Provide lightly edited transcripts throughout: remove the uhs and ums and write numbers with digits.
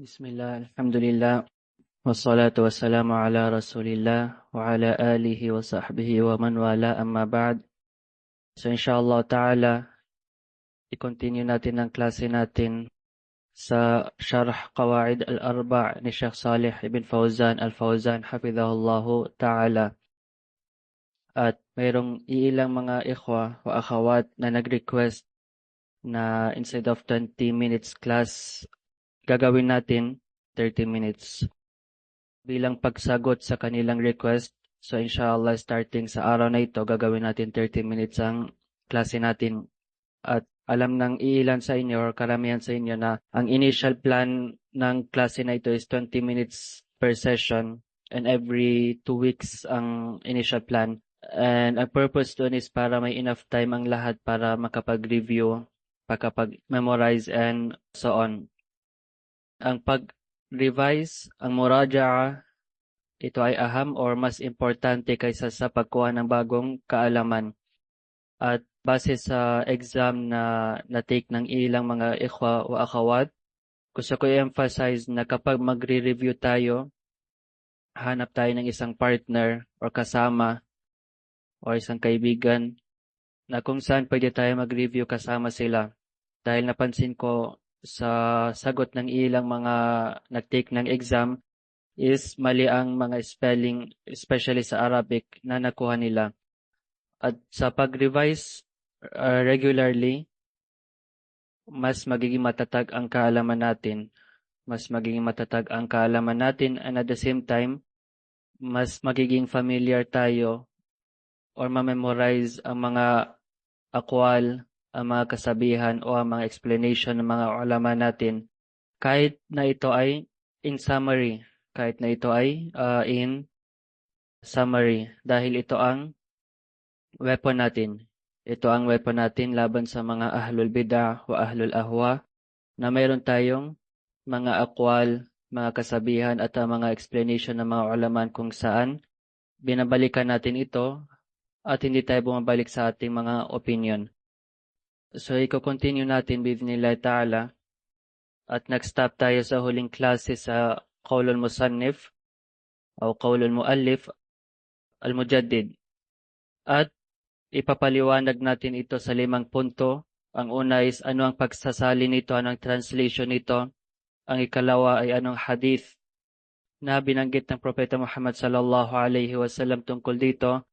Bismillah, alhamdulillah, wassalatu wassalamu ala rasulillah wa ala alihi wa sahbihi wa man wala amma ba'd. So inshallah ta'ala, i-continue natin ang klase natin sa Sharh Qawaid al-Arba' ni Sheikh Salih ibn Fawzan al-Fawzan hafidhahullahu ta'ala. At mayroong iilang mga ikhwa wa akhawat na nag-request na instead of 20 minutes class, gagawin natin 30 minutes. Bilang pagsagot sa kanilang request, so inshallah starting sa araw na ito, gagawin natin 30 minutes ang klase natin. At alam ng iilan sa inyo or karamihan sa inyo na ang initial plan ng klase na ito is 20 minutes per session and every 2 weeks ang initial plan. And ang purpose doon is para may enough time ang lahat para makapag-review, makapag-memorize and so on. Ang pag-revise, ang muraja'a, ito ay aham or mas importante kaysa sa pagkuha ng bagong kaalaman. At base sa exam na na-take ng ilang mga ikhwa o akhawat, gusto ko i-emphasize na kapag magre-review tayo, hanap tayo ng isang partner or kasama o isang kaibigan na kung saan pwede tayo mag-review kasama sila. Dahil napansin ko sa sagot ng ilang mga nag-take ng exam is mali ang mga spelling, especially sa Arabic, na nakuha nila. At sa pag-revise regularly, mas magiging matatag ang kaalaman natin. Mas magiging matatag ang kaalaman natin and at the same time, mas magiging familiar tayo or ma-memorize ang mga akwal, ang mga kasabihan o ang mga explanation ng mga ulama natin kahit na ito ay in summary, in summary dahil ito ang weapon natin. Ito ang weapon natin laban sa mga ahlul bid'ah wa ahlul ahwa na mayroon tayong mga akwal, mga kasabihan at mga explanation ng mga ulama kung saan binabalikan natin ito at hindi tayo bumabalik sa ating mga opinion. So, i-continue natin bi'idhnillah ta'ala at nag-stop tayo sa huling klase sa Qaulul Musannif o Qaulul Muallif al-Mujaddid. At ipapaliwanag natin ito sa 5 punto. Ang una is ano ang pagsasali nito, anong translation nito. Ang ikalawa ay anong hadith na binanggit ng Propeta Muhammad sallallahu alaihi wasallam tungkol dito.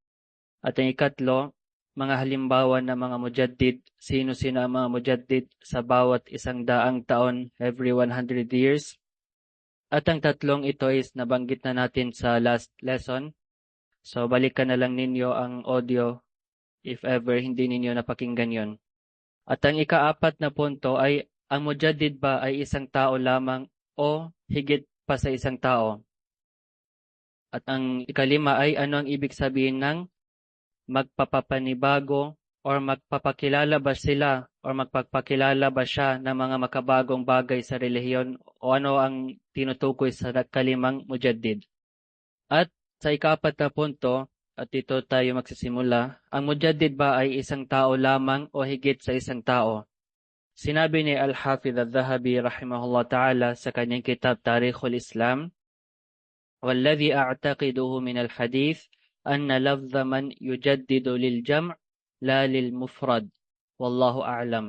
At ang ikatlo, mga halimbawa ng mga mujaddid, sino-sino ang mga mujaddid sa bawat 100 taon, every 100 years. At ang tatlong ito is nabanggit na natin sa last lesson. So balikan na lang ninyo ang audio if ever hindi ninyo napakinggan yon. At ang ika-4 na punto ay ang mujaddid ba ay isang tao lamang o higit pa sa isang tao? At ang ika-5 ay ano ang ibig sabihin ng magpapapanibago or magpapakilala ba sila or magpapakilala ba siya ng mga makabagong bagay sa relihiyon o ano ang tinutukoy sa kalimang mujaddid. At sa ika-4 na punto, at ito tayo magsisimula, ang mujaddid ba ay isang tao lamang o higit sa isang tao? Sinabi ni Al-Hafidh al-Dhahabi rahimahullah ta'ala sa kanyang kitab Tarikhul Islam, وَالَّذِي أَعْتَقِدُهُ مِنَ الْحَدِيثِ أن لفظ من يجدد للجمع لا للمفرد والله أعلم.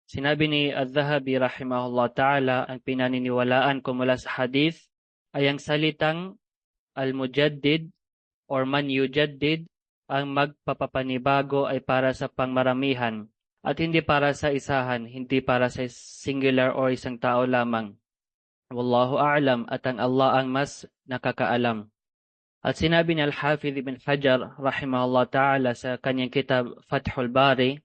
Sinabi ni Al-Dhahabi rahimahullah ta'ala, ang pinaniniwalaan ko mula sa hadith ay ang salitang al-mujaddid or man yujaddid, ang magpapapanibago ay para sa pangmaramihan at hindi para sa isahan, hindi para sa singular or isang tao lamang. Wallahu a'lam, at ang Allah ang mas nakakaalam. At sinabi ni Al-Hafidh ibn Hajar rahimahullah ta'ala sa kanyang kitab Fathul Bari,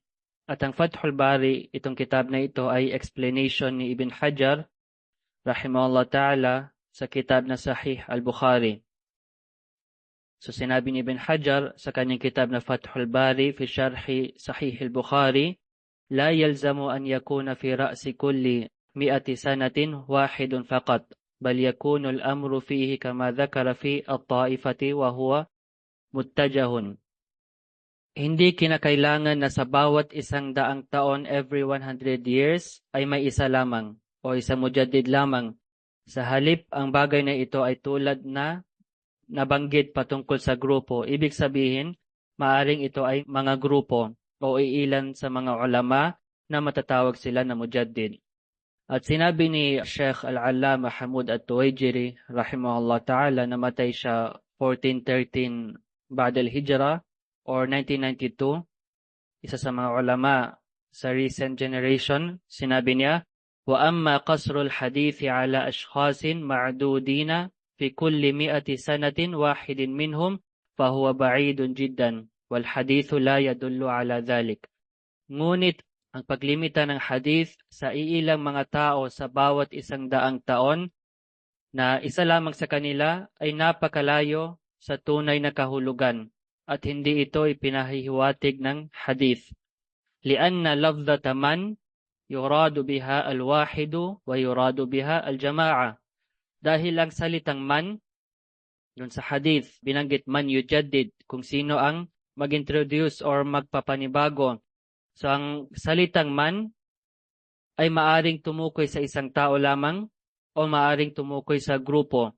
at ang Fathul Bari, itong kitab na ito ay explanation ni Ibn Hajar rahimahullah ta'ala sa kitab na Sahih al-Bukhari. So sinabi ni Ibn Hajar sa kanyang kitab na Fathul Bari fi Sharhi Sahih al-Bukhari, la yalzamu an yakuna fi ra'si kulli 100 sanatin wahidun faqat. بل يكون الأمر فيه كما ذكر في الطائفة وهو متجه. Hindi kinakailangan na sa bawat 100 taon every 100 years ay may isa lamang o isang mujaddid lamang. Sa halip, ang bagay na ito ay tulad na nabanggit patungkol sa grupo. Ibig sabihin, maaring ito ay mga grupo o iilan sa mga ulama na matatawag sila na mujaddid. At sinabi ni Sheikh Al-Allama Hamud At-Tuwaijiri, rahimahullah ta'ala, namatay siya 1413 Ba'da al-Hijra or 1992, isa sa mga ulama sa recent generation. Sinabi niya, وَأَمَّا قَصْرُ الْحَدِيثِ عَلَى أَشْخَاصٍ مَعْدُودِينَ في كل 100 سنة واحد منهم فهو بعيد جدا والحديث لا يدل على ذلك. Ngunit ang paglimita ng hadith sa iilang mga tao sa bawat 100 taon na isa lamang sa kanila ay napakalayo sa tunay na kahulugan at hindi ito ipinahihiwatig ng hadith. لأن لفظة من يراد بها الواحد ويراد بها الجماعة. Dahil ang salitang man, dun sa hadith, binanggit man yujaddid, kung sino ang mag-introduce or magpapanibago. So ang salitang man ay maaring tumukoy sa isang tao lamang o maaring tumukoy sa grupo.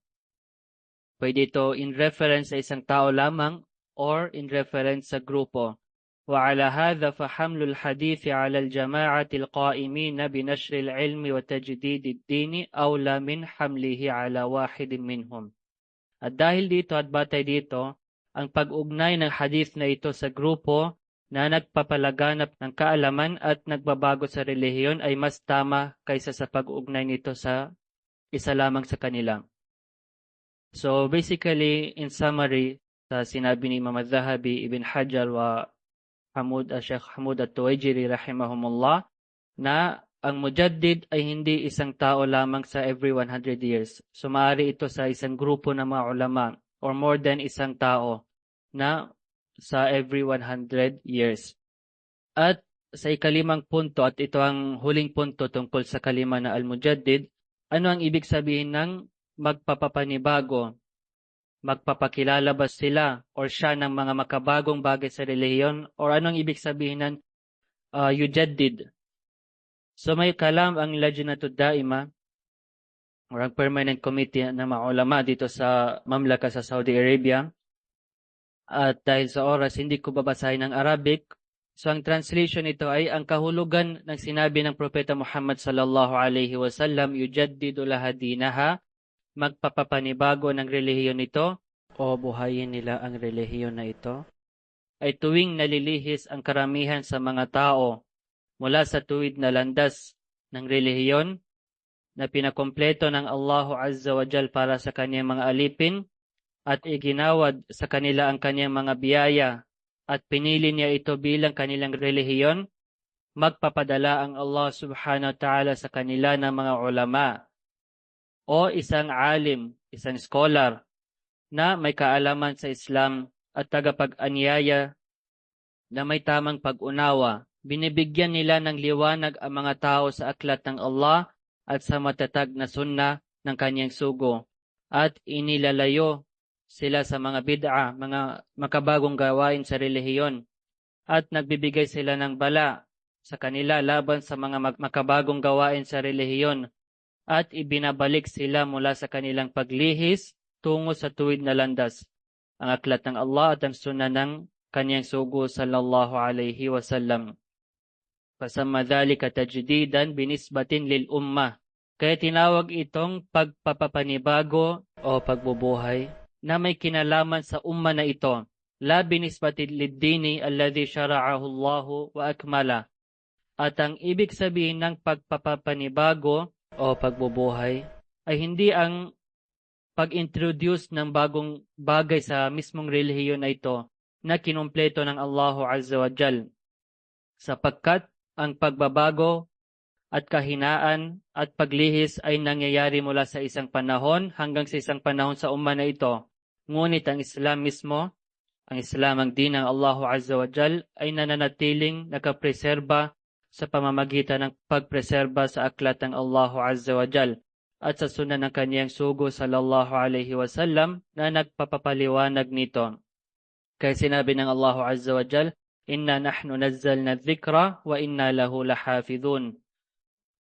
Pwede ito in reference sa isang tao lamang or in reference sa grupo. وعلى هذا فحمل الحديث على الجماعة القائمين بنشر العلم وتجديد الدين أولى من حمله على واحد منهم. At dahil dito at batay dito, ang pag-ugnay ng hadith na ito sa grupo na nagpapalaganap ng kaalaman at nagbabago sa relihiyon ay mas tama kaysa sa pag-ugnay nito sa isa lamang sa kanila. So basically, in summary, sa sinabi ni Imam Al-Zahabi, Ibn Hajar wa Sheikh Hamud At-Tuwaijiri rahimahumullah, na ang mujaddid ay hindi isang tao lamang sa every 100 years. So maaari ito sa isang grupo ng mga ulama or more than isang tao na sa every 100 years. At sa ikalimang punto, at ito ang huling punto tungkol sa kalima na al-mujaddid, ano ang ibig sabihin ng magpapapanibago? Magpapakilala ba sila or siya ng mga makabagong bagay sa relihiyon? Or anong ibig sabihin ng yujaddid? So may kalam ang Lajnatud Daima or ang Permanent Committee ng mga ulama dito sa Mamlaka sa Saudi Arabia. At dahil sa oras, hindi ko babasahin ng Arabic. So ang translation nito ay ang kahulugan ng sinabi ng Propeta Muhammad sallallahu alaihi wasallam, yujaddidu laha dinaha, magpapapanibago ng relihiyon nito o buhayin nila ang relihiyon na ito, ay tuwing nalilihis ang karamihan sa mga tao mula sa tuwid na landas ng relihiyon na pinakompleto ng Allahu Azza wa Jal para sa kanyang mga alipin at iginawad sa kanila ang kanyang mga biyaya at pinili niya ito bilang kanilang relihiyon, magpapadala ang Allah Subhanahu wa Ta'ala sa kanila ng mga ulama o isang alim, isang scholar na may kaalaman sa Islam at tagapag-anyaya na may tamang pag-unawa. Binibigyan nila ng liwanag ang mga tao sa aklat ng Allah at sa matatag na sunna ng kanyang sugo. At inilalayo sila sa mga bid'a, mga makabagong gawain sa relihiyon. At nagbibigay sila ng bala sa kanila laban sa mga makabagong gawain sa relihiyon. At ibinabalik sila mula sa kanilang paglihis tungo sa tuwid na landas, ang aklat ng Allah at ang sunna ng kanyang sugo sallallahu alaihi wasallam. Fasamma dhalika tajdidan binisbatin lil ummah. Kaya tinawag itong pagpapapanibago o pagbubuhay na may kinalaman sa umma na ito. La binisbatin lid dini alladhi shara'ahu Allahu wa akmala. At ang ibig sabihin ng pagpapapanibago o pagbubuhay ay hindi ang pag-introduce ng bagong bagay sa mismong relihiyon na ito na kinumpleto ng Allahu Azza wa Jal, sapagkat ang pagbabago at kahinaan at paglihis ay nangyayari mula sa isang panahon hanggang sa isang panahon sa umma na ito. Ngunit ang Islam mismo, ang Islam ang din ng Allahu Azza wa Jal, ay nananatiling nakapreserba sa pamamagitan ng pagpreserba sa aklat ng Allahu Azza wa Jal at sa sunan ng kaniyang sugo sallallahu alaihi wasallam na nagpapapaliwanag nito. Kaya sinabi ng Allahu Azza wa Jal, Inna nahnu nazzalna dhikra wa inna lahu lahafidhun.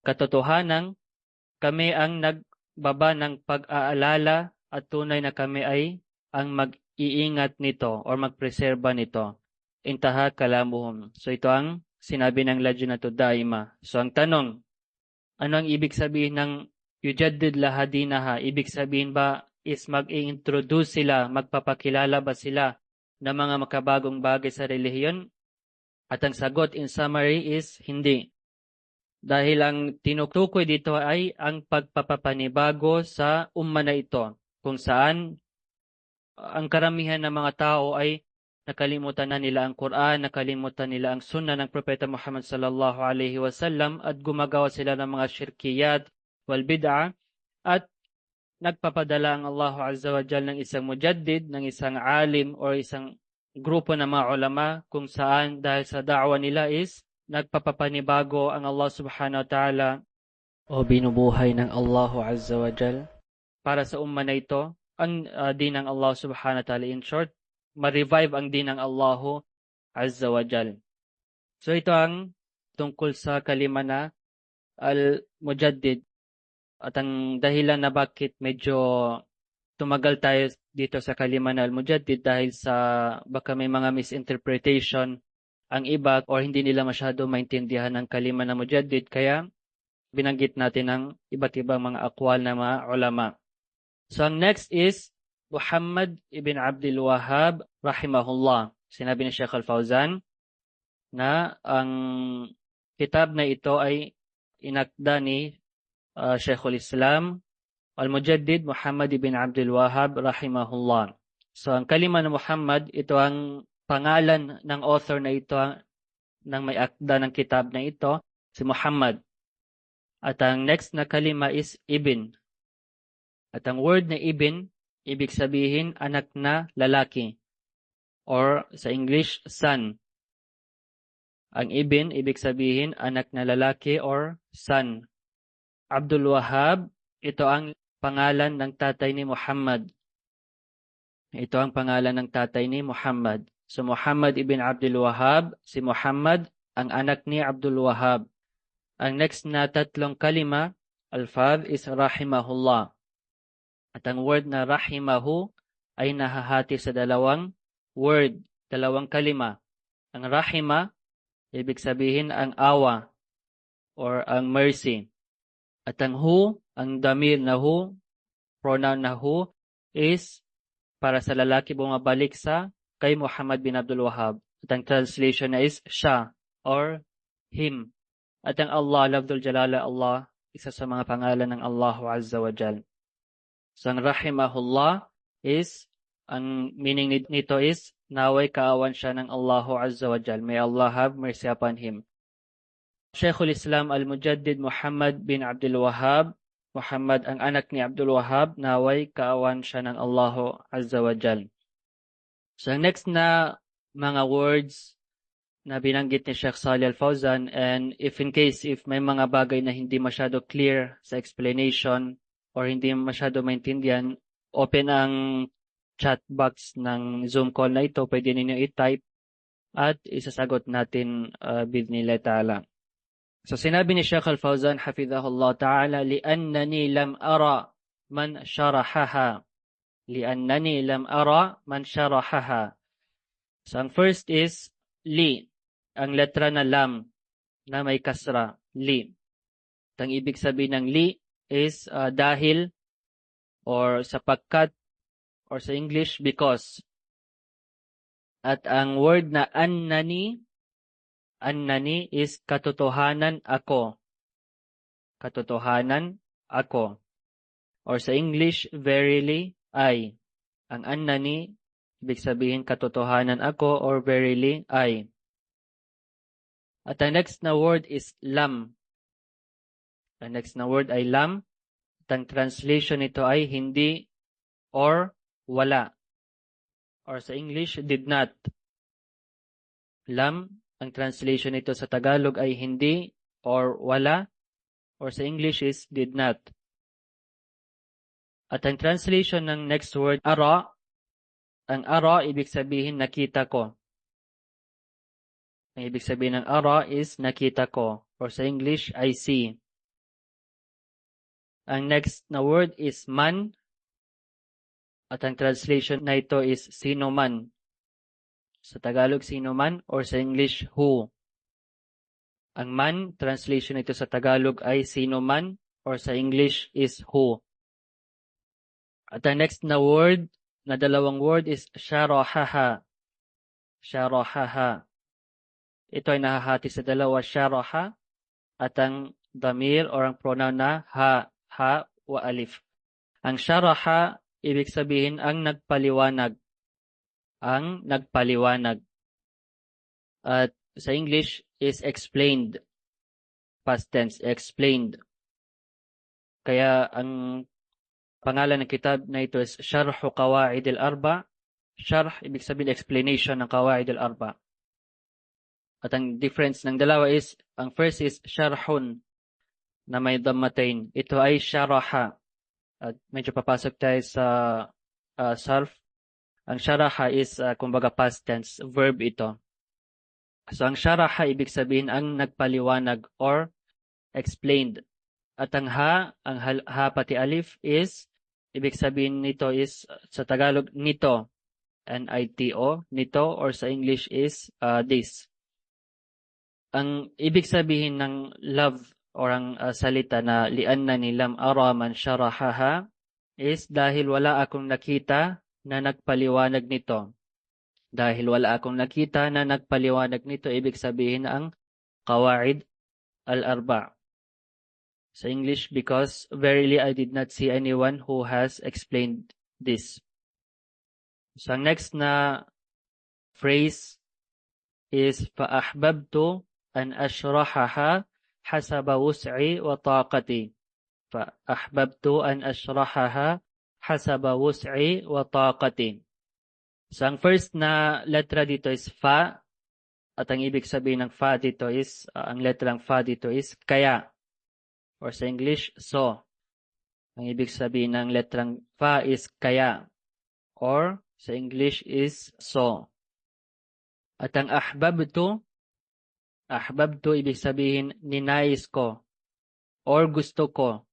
Katotohanan, kami ang baba ng pag-aalala at tunay na kami ay ang mag-iingat nito or magpreserba nito. Intaha kalamuhum. So ito ang sinabi ng Lajnatu Daima. So ang tanong, ano ang ibig sabihin ng yujaddid lahadinaha? Ibig sabihin ba is mag-i-introduce sila, magpapakilala ba sila ng mga makabagong bagay sa relihiyon? At ang sagot in summary is hindi. Dahil ang tinutukoy dito ay ang pagpapapanibago sa umma na ito, kung saan ang karamihan ng mga tao ay nakalimutan na nila ang Quran, nakalimutan nila ang sunnah ng Propeta Muhammad sallallahu alaihi wasallam at gumagawa sila ng mga syirkiyat wal bid'ah at nagpapadala ang Allah Azza wa Jalla ng isang mujaddid, ng isang alim o isang grupo ng mga ulama kung saan dahil sa da'wa nila is nagpapapanibago ang Allah Subhanahu wa Ta'ala o binubuhay ng Allah Azza wa Jalla para sa umma na ito ang din ng Allah Subhanahu wa Ta'ala. In short, ma-revive ang din ng Allah Azza wa Jal. So ito ang tungkol sa kalima na al-mujaddid. At ang dahilan na bakit medyo tumagal tayo dito sa kalima na al-mujaddid dahil sa baka may mga misinterpretation ang iba or hindi nila masyado maintindihan ang kalima na mujaddid. Kaya binanggit natin ang iba't ibang mga akwal na mga ulama. So ang next is Muhammad ibn Abdul Wahhab rahimahullah. Sinabi ni Sheikh Al-Fawzan na ang kitab na ito ay inakda ni Sheikhul Islam Al-Mujaddid Muhammad ibn Abdul Wahhab rahimahullah. So ang kalima na Muhammad, ito ang pangalan ng author na ito, ng may akda ng kitab na ito, si Muhammad. At ang next na kalima is Ibn. At ang word na Ibn, ibig sabihin anak na lalaki. Or sa English, son. Ang Ibn, ibig sabihin anak na lalaki or son. Abdul Wahhab, ito ang pangalan ng tatay ni Muhammad. Ito ang pangalan ng tatay ni Muhammad. So Muhammad ibn Abdul Wahhab, si Muhammad, ang anak ni Abdul Wahhab. Ang next na tatlong kalima, alfaz, is rahimahullah. At ang word na rahimahu ay nahahati sa dalawang word, dalawang kalima. Ang rahima, ibig sabihin ang awa or ang mercy. At ang hu, ang damir na hu, pronoun na hu, is para sa lalaki bumabalik sa kay Muhammad bin Abdul Wahhab. At ang translation na is siya or him. At ang Allah, Lafdul Jalala Allah, isa sa mga pangalan ng Allah Azza wa Jal. So ang rahimahullah is, ang meaning nito is, naway kaawan siya ng Allah Azza wa Jal. May Allah have mercy upon him. Sheikhul Islam Al-Mujaddid Muhammad bin Abdul Wahhab, Muhammad ang anak ni Abdul Wahhab, naway kaawan siya ng Allah Azza wa Jal. So ang next na mga words na binanggit ni Sheikh Salih Al-Fawzan, and if may mga bagay na hindi masyado clear sa explanation or hindi masyado maintindihan, open ang chat box ng Zoom call na ito, pwede ninyo i-type at isasagot natin bidnillah ta'ala. So sinabi ni Sheikh Al-Fawzan hafidhahullah ta'ala, li'annani lam ara man sharahaha. Li'annani lam ara man sharahaha. So ang first is li, ang letra na lam na may kasra, li. At ang ibig sabihin ng li is dahil or sapagkat or sa English because. At ang word na annani is katotohanan ako. Katotohanan ako. Or sa English, verily I. Ang annani, ibig sabihin katotohanan ako or verily I. At ang next na word is lam. Ang next na word ay lam. At ang translation nito ay hindi or wala. Or sa English, did not. Lam, ang translation nito sa Tagalog ay hindi or wala. Or sa English is did not. At ang translation ng next word, ara. Ang ara, ibig sabihin nakita ko. Ang ibig sabihin ng ara is nakita ko. Or sa English, I see. Ang next na word is man. At ang translation na ito is sino man. Sa Tagalog, sino man, or sa English, who. Ang man, translation nito sa Tagalog ay sino man, or sa English is who. At ang next na word, na dalawang word is sharahaha. Sharahaha. Ito ay nahahati sa dalawa, sharaha, at ang damir or ang pronoun na ha wa alif. Ang sharaha, ibig sabihin ang nagpaliwanag. Ang nagpaliwanag. At sa English is explained. Past tense, explained. Kaya ang pangalan ng kitab na ito is Sharh Qawaid al-Arba. Sharh, ibig sabihin explanation ng Qawaid al-Arba. At ang difference ng dalawa is, ang first is Sharhun, na may dammatain. Ito ay Sharaha. At medyo papasok tayo sa sarf. Ang Sharaha is, kumbaga past tense, verb ito. So, ang Sharaha, ibig sabihin ang nagpaliwanag or explained. At ang ha pati alif is, ibig sabihin nito is, sa Tagalog, nito. N-I-T-O, nito, or sa English is this. Ang ibig sabihin ng love or ang salita na lianna nilam araman sharahaha is dahil wala akong nakita na nagpaliwanag nito. Dahil wala akong nakita na nagpaliwanag nito, ibig sabihin ang qawaid al-arba. Sa English, because verily I did not see anyone who has explained this. So, ang next na phrase is فَأَحْبَبْتُ أن أشرحها حسب وسعي وطاقتي. فأحببت أن أشرحها حسب وسعي وطاقتي. So, ang first na letra dito is fa. At ang ibig sabihin ng fa dito is, ang letrang fa dito is kaya. Or sa English, so. Ang ibig sabihin ng letrang fa is kaya. Or sa English is so. At ang ahbabtu ibig sabihin ninais ko or gusto ko.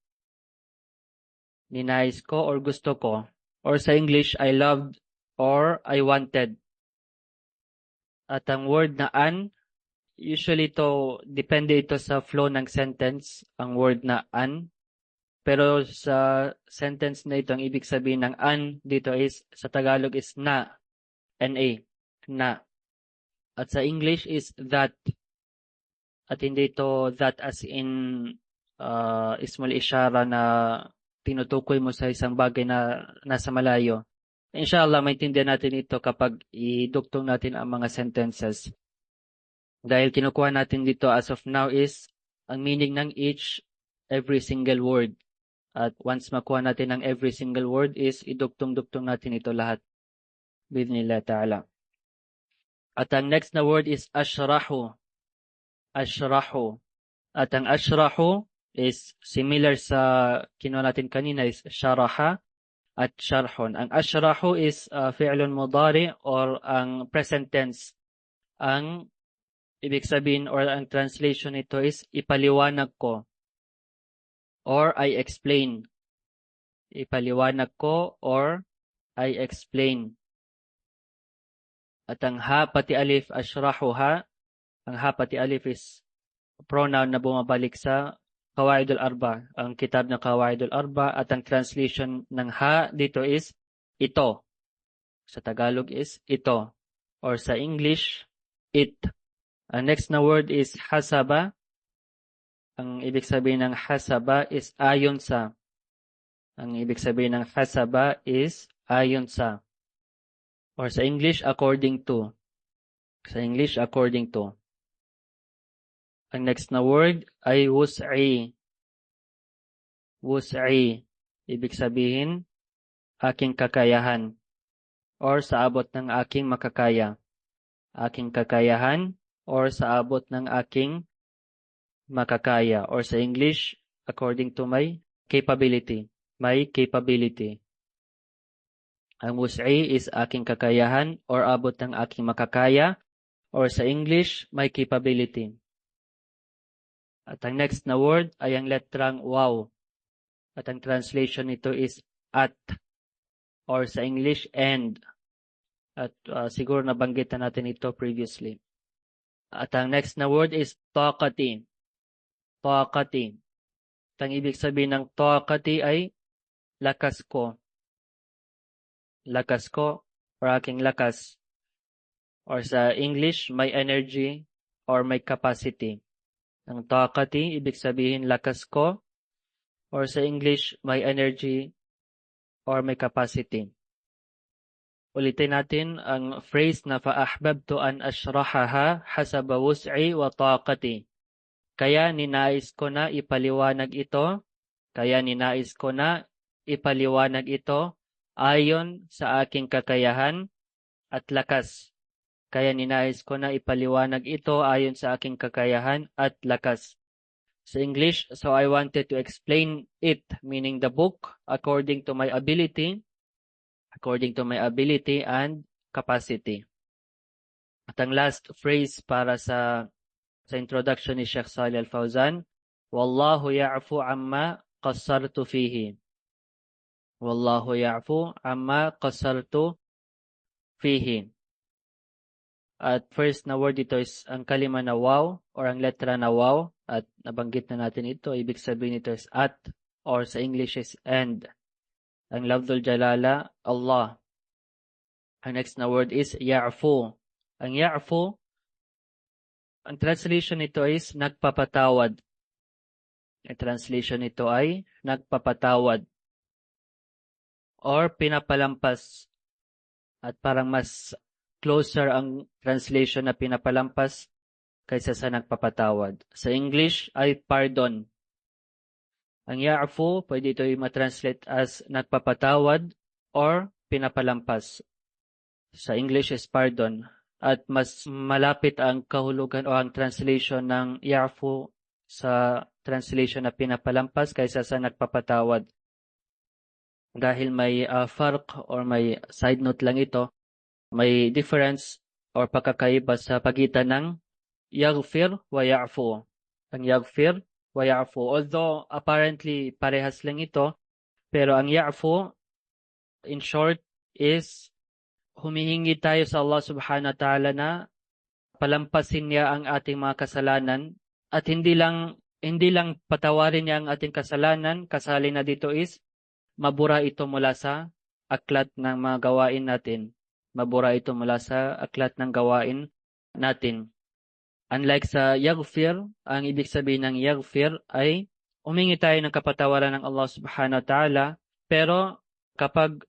Ninais ko or gusto ko. Or sa English, I loved or I wanted. At ang word na an, usually depende ito sa flow ng sentence, ang word na an. Pero sa sentence na ito, ang ibig sabihin ng an dito is, sa Tagalog is na. N-A. Na. At sa English is that. At hindi ito that as in ismul isyara na tinutukoy mo sa isang bagay na nasa malayo. Inshallah, maintindihan natin ito kapag idugtong natin ang mga sentences. Dahil kinukuha natin dito as of now is ang meaning ng every single word. At once makuha natin ang every single word is idugtong-dugtong natin ito lahat. Bidnillah ta'ala. At ang next na word is ashrahu. Ashrahu. At ang ashrahu is similar sa kinuha natin kanina is sharaha at sharhun. Ang ashrahu is fi'lun mudari or ang present tense. Ang ibig sabihin or ang translation nito is ipaliwanag ko or I explain. Ipaliwanag ko or I explain. At ang ha pati alif ashrahuha, ang ha pati alif is pronoun na bumabalik sa Qawaid al-Arba, ang kitab ng Qawaid al-Arba, at ang translation ng ha dito is ito. Sa Tagalog is ito. Or sa English, it. Ang next na word is hasaba. Ang ibig sabihin ng hasaba is ayon sa. Ang ibig sabihin ng hasaba is ayon sa. Or sa English, according to. Sa English, according to. Ang next na word ay wus'i. Wus'i. Ibig sabihin, aking kakayahan. Or sa abot ng aking makakaya. Aking kakayahan or sa abot ng aking makakaya. Or sa English, according to my capability. My capability. Ang wus'i is aking kakayahan or abot ng aking makakaya. Or sa English, my capability. At ang next na word ay ang letrang waw. At ang translation nito is at, or sa English, and. At siguro nabanggit na natin ito previously. At ang next na word is taqati. Taqati. At ang ibig sabihin ng taqati ay lakas ko. Lakas ko, or aking lakas. Or sa English, may energy or may capacity. Ang taqati, ibig sabihin lakas ko. Or sa English, may energy or may capacity. Ulitin natin ang phrase na fa'ahbabtu an ashrahaha hasaba wus'i wa taqati. Kaya ninais ko na ipaliwanag ito. Kaya ninais ko na ipaliwanag ito ayon sa aking kakayahan at lakas. Kaya ninais ko na ipaliwanag ito ayon sa aking kakayahan at lakas. Sa English, so I wanted to explain it, meaning the book, according to my ability and capacity. At ang last phrase para sa introduction ni Sheikh Salih Al-Fawzan, Wallahu ya'fu amma qassartu fihi. Wallahu ya'fu amma qassartu fihi. At first na word dito is ang kalima na waw or ang letra na waw. At nabanggit na natin ito. Ibig sabihin nito is at or sa English is and. Ang lafdhul jalala, Allah. Ang next na word is ya'fu. Ang ya'fu, ang translation nito is nagpapatawad. Ang translation nito ay nagpapatawad. Or pinapalampas. At parang mas closer ang translation na pinapalampas kaysa sa nagpapatawad. Sa English ay pardon. Ang ya'fu, pwede ito i-translate as nagpapatawad or pinapalampas. Sa English is pardon. At mas malapit ang kahulugan o ang translation ng ya'fu sa translation na pinapalampas kaysa sa nagpapatawad. Dahil may farq or may side note lang ito, may difference or pagkakaiba sa pagitan ng yaghfir wa ya'fu. Ang yaghfir wa ya'fu. Although apparently parehas lang ito, pero ang ya'fu in short is humihingi tayo sa Allah subhanahu wa ta'ala na palampasin niya ang ating mga kasalanan at hindi lang patawarin niya ang ating kasalanan, kasali na dito is mabura ito mula sa aklat ng mga gawain natin. Mabura ito mula sa aklat ng gawain natin. Unlike sa yaghfir, ang ibig sabihin ng yaghfir ay humingi tayo ng kapatawaran ng Allah subhanahu wa ta'ala, pero kapag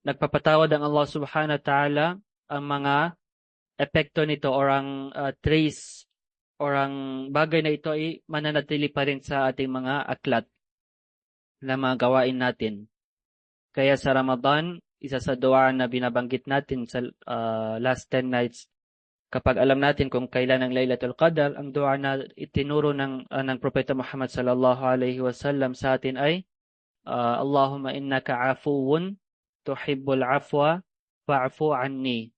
nagpapatawad ang Allah subhanahu wa ta'ala, ang mga epekto nito or ang trace or ang bagay na ito ay mananatili pa rin sa ating mga aklat na mga gawain natin. Kaya sa Ramadan, isa sa dua na binabanggit natin sa last 10 nights, kapag alam natin kung kailan ang Laylatul Qadr, ang dua na itinuro ng Propeta Muhammad sallallahu alaihi wasallam sa atin ay Allahumma innaka afuwun tuhibbul afwa fa'fu anni.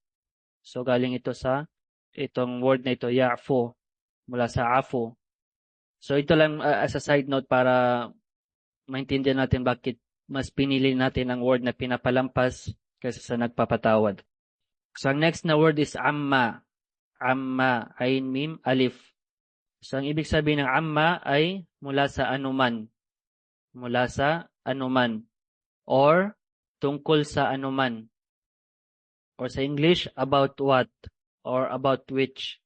So galing ito sa itong word na ito, ya'fu, mula sa afu. So ito lang as a side note para maintindihan natin bakit mas pinili natin ang word na pinapalampas kaysa sa nagpapatawad. So ang next na word is amma. Amma, ain mim, alif. So ang ibig sabihin ng amma ay mula sa anuman. Mula sa anuman. Or tungkol sa anuman. Or sa English, about what? Or about which.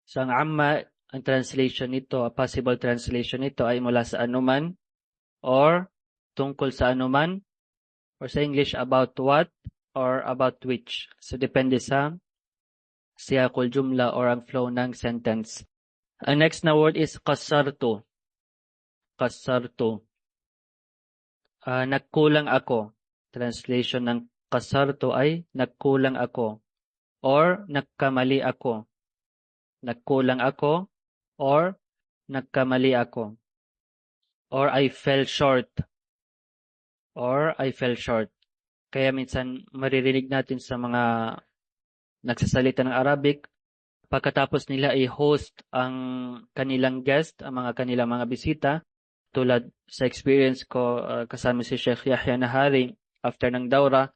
So ang amma, ang translation nito, a possible translation nito ay mula sa anuman. Or tungkol sa anuman, or sa English, about what, or about which. So, depende sa siyakul jumla or ang flow ng sentence. Ang next na word is qassartu. Qassartu. Nagkulang ako. Translation ng qassartu ay nagkulang ako. Or nagkamali ako. Nagkulang ako. Or nagkamali ako. Or I fell short. Or I fell short. Kaya minsan maririnig natin sa mga nagsasalita ng Arabic, pagkatapos nila i-host ang kanilang guest, ang kanilang mga bisita, tulad sa experience ko, kasama si Sheikh Yahya Nahari, after ng dawra,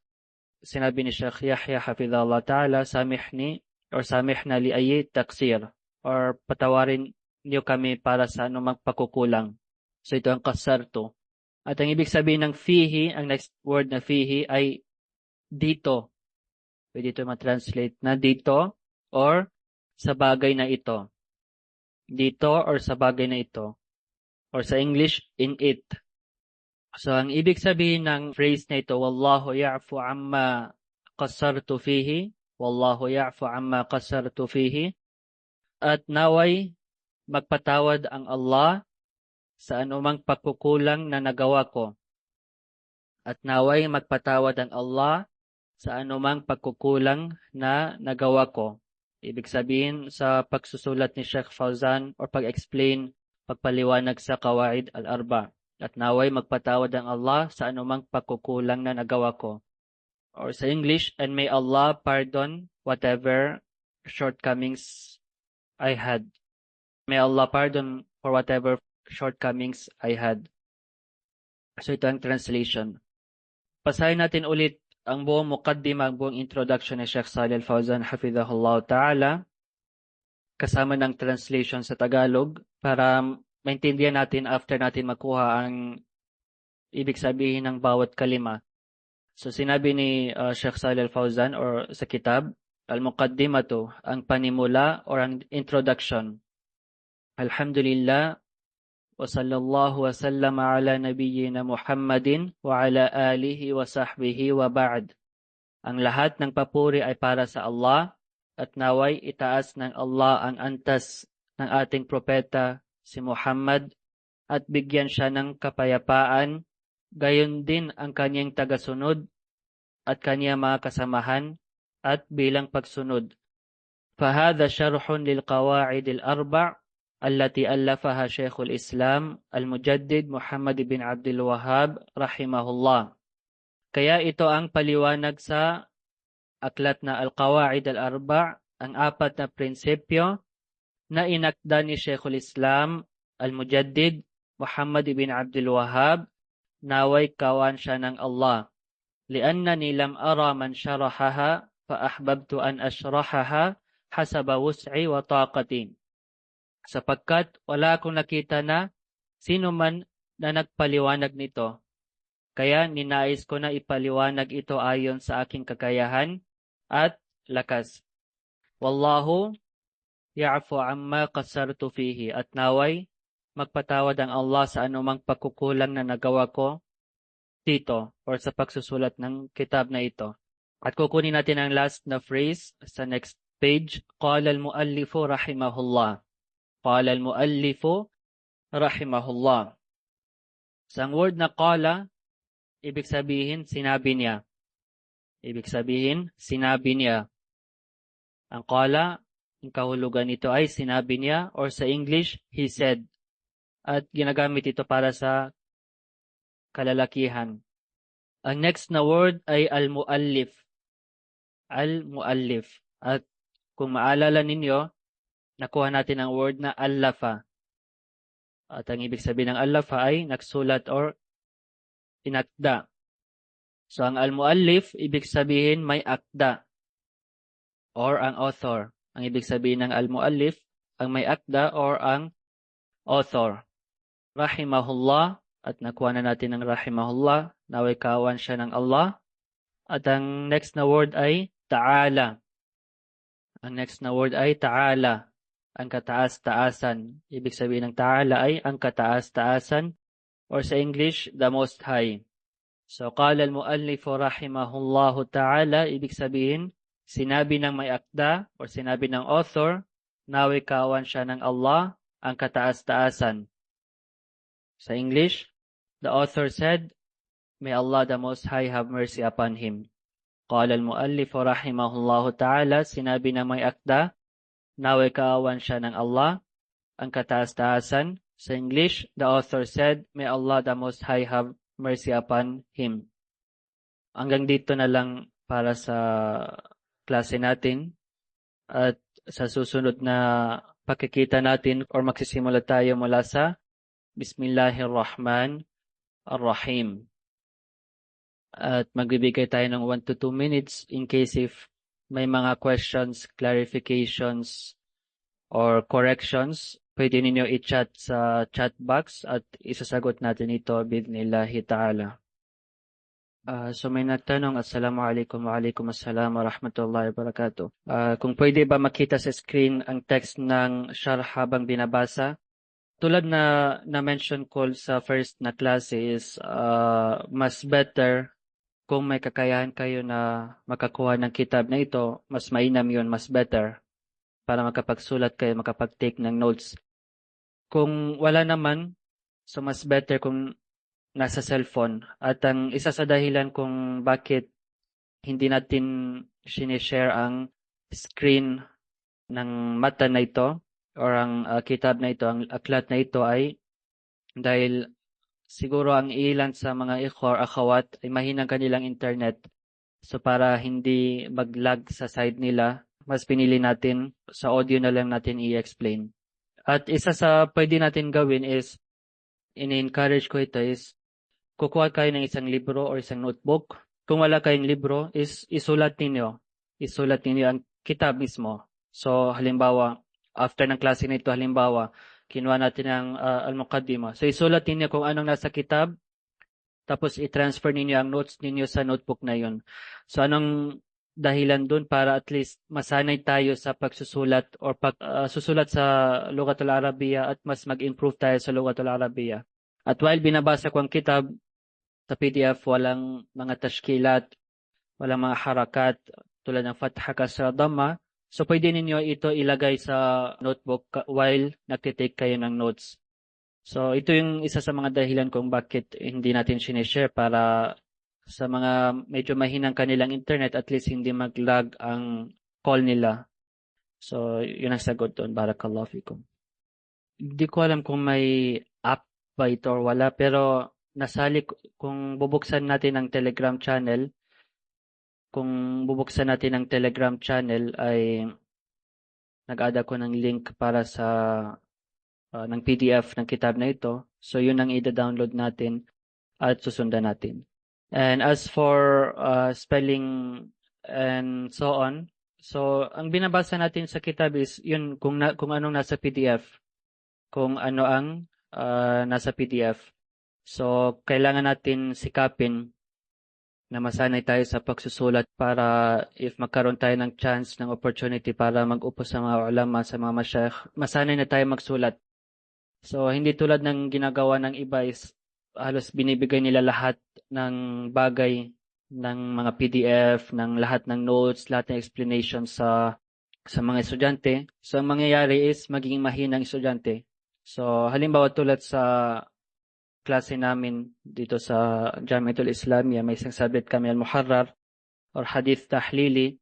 sinabi ni Sheikh Yahya hafidhahullah ta'ala, samihna li ayi taksir, or patawarin niyo kami para sa anumang pagkukulang. So ito ang kasarto. At ang ibig sabihin ng fihi, ang next word na fihi ay dito. Pwede ito ma-translate na dito or sa bagay na ito. Dito or sa bagay na ito. Or sa English, in it. So ang ibig sabihin ng phrase na ito, Wallahu ya'fu amma qasartu fihi. Wallahu ya'fu amma qasartu fihi. At naway magpatawad ang Allah sa anumang pagkukulang na nagawa ko. At naway magpatawad ang Allah sa anumang pagkukulang na nagawa ko. Ibig sabihin sa pagsusulat ni Sheikh Fauzan or pag-explain, pagpaliwanag sa Qawaid al-Arba. At naway magpatawad ang Allah sa anumang pagkukulang na nagawa ko. Or sa English, and may Allah pardon whatever shortcomings I had. May Allah pardon for whatever shortcomings I had. So ito ang translation. Pasahin natin ulit ang buong muqaddimah, ang buong introduction ni Sheikh Salih Al-Fawzan hafidhahullah ta'ala kasama ng translation sa Tagalog para maintindihan natin after natin makuha ang ibig sabihin ng bawat kalima. So sinabi ni Sheikh Salih Al-Fawzan or sa kitab, al-muqaddimatu, ang panimula or ang introduction. Alhamdulillah wa sallallahu wa sallama ala nabiyyina Muhammadin wa ala alihi wa sahbihi wa ba'd. Ang lahat ng papuri ay para sa Allah at naway itaas ng Allah ang antas ng ating propeta si Muhammad at bigyan siya ng kapayapaan, gayon din ang kanyang tagasunod at kanyang mga kasamahan at bilang pagsunod. Fahadha syarhun lil qawaid al-arba' التي ألفها شيخ الإسلام المجدد محمد بن عبد الوهاب رحمه الله. Kaya ito ang paliwanag sa aklat na Al-Qawaid al-Arba', ang apat na prinsipyo na inakda ni Sheikhul Islam Al-Mujaddid Muhammad ibn Abdul Wahhab, naway kawan siya ng Allah. لأنني لم أرى من شرحها فأحببت أن أشرحها حسب وسعي وطاقتي. Sapagkat wala akong nakita na sino man na nagpaliwanag nito. Kaya ninais ko na ipaliwanag ito ayon sa aking kakayahan at lakas. Wallahu ya'fu amma qasartu fihi, at naway magpatawad ang Allah sa anumang pagkukulang na nagawa ko dito or sa pagsusulat ng kitab na ito. At kukunin natin ang last na phrase sa next page. Qala al-muallifu rahimahullah. Qala al-muallifu rahimahullah. Sa word na qala, ibig sabihin sinabi niya. Ibig sabihin sinabi niya. Ang qala, ang kahulugan nito ay sinabi niya, or sa English, he said. At ginagamit ito para sa kalalakihan. Ang next na word ay al-muallif. Al-muallif. At kung maalala ninyo, nakuha natin ang word na allafa. At ang ibig sabihin ng allafa ay nagsulat or inakda. So ang al-muallif, ibig sabihin may akda or ang author. Ang ibig sabihin ng al-muallif, ang may akda or ang author. Rahimahullah, at nakuha na natin ang rahimahullah, naway kawan siya ng Allah. At ang next na word ay ta'ala. Ang next na word ay ta'ala, ang kataas-taasan. Ibig sabihin ng ta'ala ay ang kataas-taasan, or sa English, the Most High. So, qala al-muallif rahimahullahu ta'ala, ibig sabihin, sinabi ng may akda, or sinabi ng author, naway kawan siya ng Allah, ang kataas-taasan. Sa English, the author said, may Allah the Most High have mercy upon him. Qala al-muallif rahimahullahu ta'ala, sinabi ng may akda, naway kaawan siya ng Allah, ang kataas-taasan. Sa English, the author said, may Allah the Most High have mercy upon him. Hanggang dito na lang para sa klase natin. At sa susunod na pakikita natin or magsisimula tayo mula sa Bismillahirrahmanirrahim. At magbibigay tayo ng 1 to 2 minutes in case if may mga questions, clarifications, or corrections. Pwede ninyo i-chat sa chat box at isasagot natin ito bidnillahi ta'ala. So may nagtanong, Assalamualaikum wa alaikum assalam wa rahmatullahi wa barakatuh. Kung pwede ba makita sa screen ang text ng sharh habang binabasa? Tulad na mention ko sa first na klase is mas better kung may kakayahan kayo na makakuha ng kitab na ito, mas mainam yun, mas better para makapagsulat kayo, makapag-take ng notes. Kung wala naman, so mas better kung nasa cellphone. At ang isa sa dahilan kung bakit hindi natin sinishare ang screen ng mata na ito or ang kitab na ito, ang aklat na ito ay dahil siguro ang ilan sa mga ikhwa or akhawat ay mahinang kanilang internet. So para hindi mag-lag sa side nila, mas pinili natin sa audio na lang natin i-explain. At isa sa pwede natin gawin is, in-encourage ko ito is, kukuha kayo ng isang libro or isang notebook. Kung wala kayong libro, is isulat ninyo. Isulat ninyo ang kitab mismo. So, halimbawa, after ng klase na ito, halimbawa, kinuha natin ang al-muqaddimah. So, isulat ninyo kung anong nasa kitab, tapos i-transfer ninyo ang notes ninyo sa notebook na yun. So, anong dahilan dun para at least masanay tayo sa pagsusulat or susulat sa Lughatul Arabiya at mas mag-improve tayo sa Lughatul Arabiya. At while binabasa ko ang kitab, sa PDF, walang mga tashkilat, walang mga harakat, tulad ng fatha, kasra, dhamma. So, pwede ninyo ito ilagay sa notebook while nagtitake kayo ng notes. So, ito yung isa sa mga dahilan kung bakit hindi natin sinishare para sa mga medyo mahinang kanilang internet, at least hindi mag-lag ang call nila. So, yun ang sagot doon. Barakallahu fikum. Hindi ko alam kung may app ba ito or wala, pero nasali kung bubuksan natin ang Telegram channel, ay nag-add ako ng link para sa ng PDF ng kitab na ito. So yun ang i-download natin at susundan natin. And as for spelling and so on, so ang binabasa natin sa kitab is yun kung anong nasa PDF, kung ano ang nasa PDF. So, kailangan natin sikapin na masanay tayo sa pagsusulat para if magkaroon tayo ng chance, ng opportunity para mag-upo sa mga ulama, sa mga masyayikh, masanay na tayo magsulat. So, hindi tulad ng ginagawa ng iba is halos binibigay nila lahat ng bagay ng mga PDF, ng lahat ng notes, lahat ng explanation sa mga estudyante. So, ang mangyayari is magiging mahinang estudyante. So, halimbawa tulad sa klase namin dito sa Jamiatul Islamiyah, may isang subject kami al-Muharrar or Hadith Tahlili.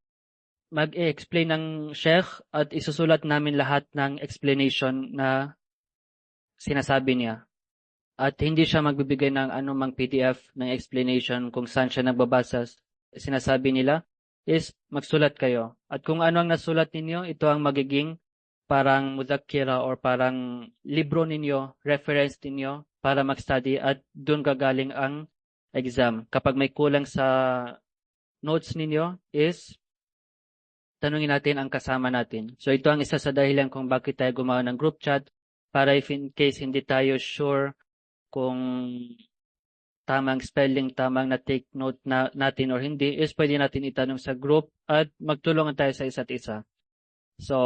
Mag-explain ng sheikh at isusulat namin lahat ng explanation na sinasabi niya. At hindi siya magbibigay ng anumang PDF ng explanation kung saan siya nagbabasa. Sinasabi nila is magsulat kayo. At kung ano ang nasulat ninyo, ito ang magiging parang mudhakkira or parang libro ninyo, reference ninyo para mag-study at doon gagaling ang exam. Kapag may kulang sa notes ninyo is tanungin natin ang kasama natin. So ito ang isa sa dahilan kung bakit tayo gumawa ng group chat para if in case hindi tayo sure kung tamang spelling, tamang na-take note natin or hindi, is pwede natin itanong sa group at magtulungan tayo sa isa't isa. So,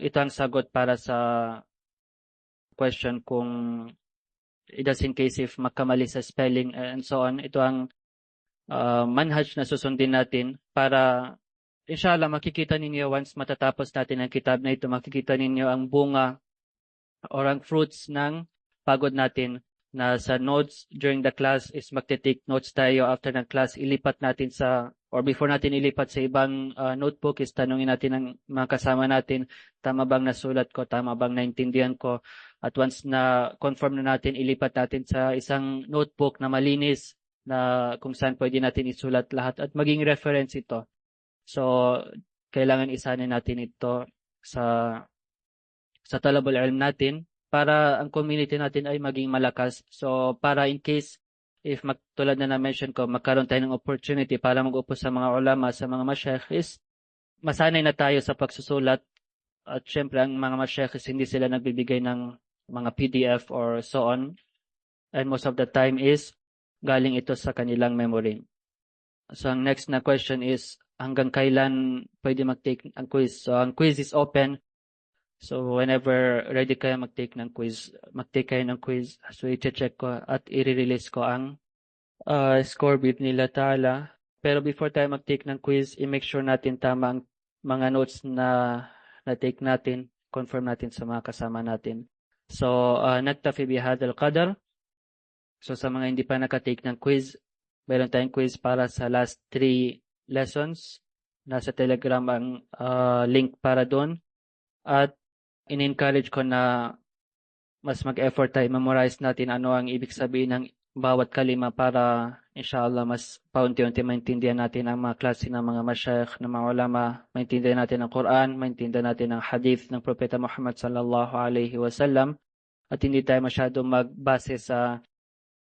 ito ang sagot para sa question kung just in case if magkamali sa spelling and so on. Ito ang manhaj na susundin natin para inshallah makikita ninyo once matatapos natin ang kitab na ito, makikita ninyo ang bunga or ang fruits ng pagod natin na sa notes during the class is magte-take notes tayo after ng class, ilipat natin sa or before natin ilipat sa ibang notebook is tanungin natin ang mga kasama natin, tama bang nasulat ko, tama bang naintindihan ko, at once na confirm na natin, ilipat natin sa isang notebook na malinis na kung saan pwede natin isulat lahat at maging reference ito. So, kailangan isanin natin ito sa talabul ilm natin para ang community natin ay maging malakas. So, para in case, if tulad na na-mention ko, magkaroon tayo ng opportunity para mag-upo sa mga ulama, sa mga masyaikh is, masanay na tayo sa pagsusulat. At syempre, ang mga masyaikh is hindi sila nagbibigay ng mga PDF or so on. And most of the time is, galing ito sa kanilang memory. So, ang next na question is, hanggang kailan pwede mag-take ang quiz? So, ang quiz is open. So, whenever ready kayo mag-take ng quiz, mag-take kayo ng quiz. So, i-check ko at i-release ko ang score bid nila Ta'ala. Pero before tayo mag-take ng quiz, i-make sure natin tama ang mga notes na na-take natin, confirm natin sa mga kasama natin. So, nagtafi bihadal qadar. So, sa mga hindi pa naka-take ng quiz, meron tayong quiz para sa last 3 lessons. Nasa Telegram ang link para doon. At in-encourage ko na mas mag-effort tayo, memorize natin ano ang ibig sabihin ng bawat kalima para inshallah mas paunti-unti maintindihan natin ang mga klase ng mga masyaikh, ng mga ulama, maintindihan natin ang Quran, maintindihan natin ang hadith ng Propeta Muhammad sallallahu alaihi wasallam, at hindi tayo masyado magbase sa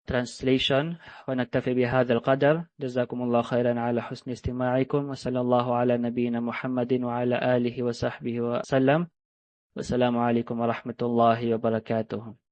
translation. Wa naktafi bihadha al-qadar. Jazakumullah khairan ala husni istima'ikum wa sallallahu ala nabiyyina Muhammadin wa ala alihi wa sahbihi wa sallam. Wassalamu alaikum warahmatullahi wabarakatuh.